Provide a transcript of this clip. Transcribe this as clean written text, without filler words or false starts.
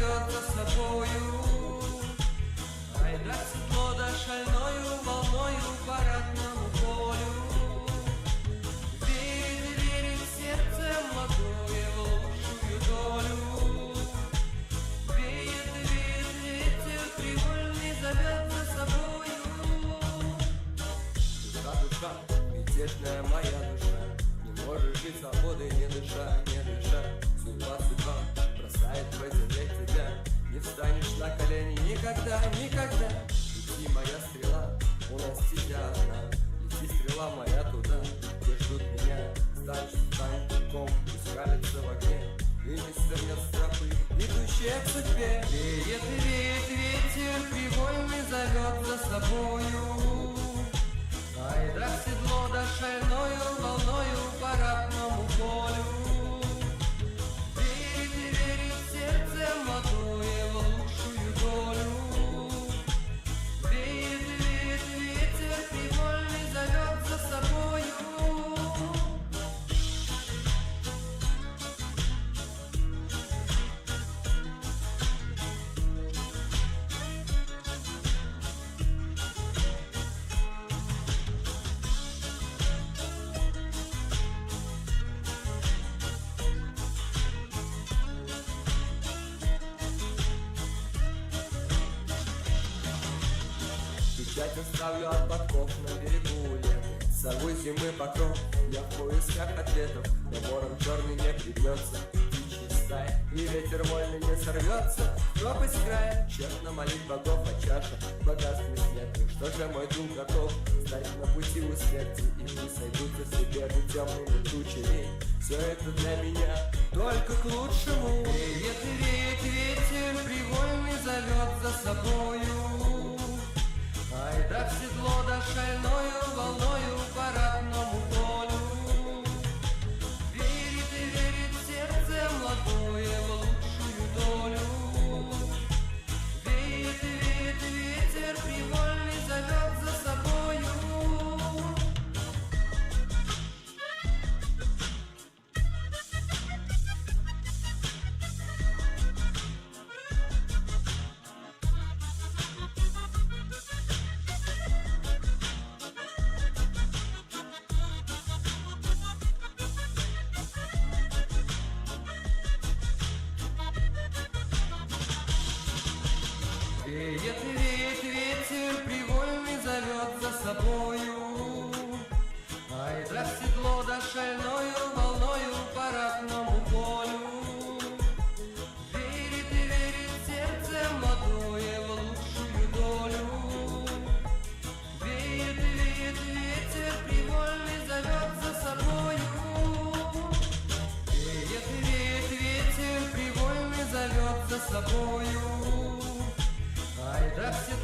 зовет за собою. Ай да седло, да шальною волною по родному полю. Верит, верит сердце молодое в лучшую долю. Веет, веет ветер привольный, зовет за собою. Душа, душа, мятежная моя душа, не можешь жить свободой, не дыша, не дыша. Судьба, судьба бросает по земле тебя. Не встанешь на колени никогда, никогда. Лети, моя стрела, у нас тебя одна. Лети, стрела моя, туда, где ждут меня. Стань, стань пауком, пусть калится в огне, и не свернет страху, идущие к судьбе. Веет, веет ветер привольный, зовет за собою. Ай да в седло, да шальною волною по родному полю. Верит, верит сердце молодое в лучшую долю. Веет, веет ветер привольный, зовет за собою. Печать оставлю от подков на берегу ленты. Сову зимы покров, я в поисках ответов. Но ворон черный не прибьется, птичьи стаи, и ветер вольный не сорвется. Пропасть края, тщетно молить богов, а чаша богатстве смертных. Что же мой дух готов стать на пути у смерти, и пусть сойдутся все беды темными тучами. Все это для меня только к лучшему. Веет, веет ветер привольный, зовет за собою. Ай да в седло, да шальною волною по родному полю. Верит и верит сердце молодое в лучшую долю. Веет и веет ветер привольный, зовет за собою. Веет, веет ветер привольный, зовет за собою. Ай да в седло, да шальною волною по родному полю. Верит и верит сердце молодое в лучшую долю. Веет и веет ветер привольный, зовет за собою. Веет и веет ветер привольный, зовет за собою. Ай да в седло,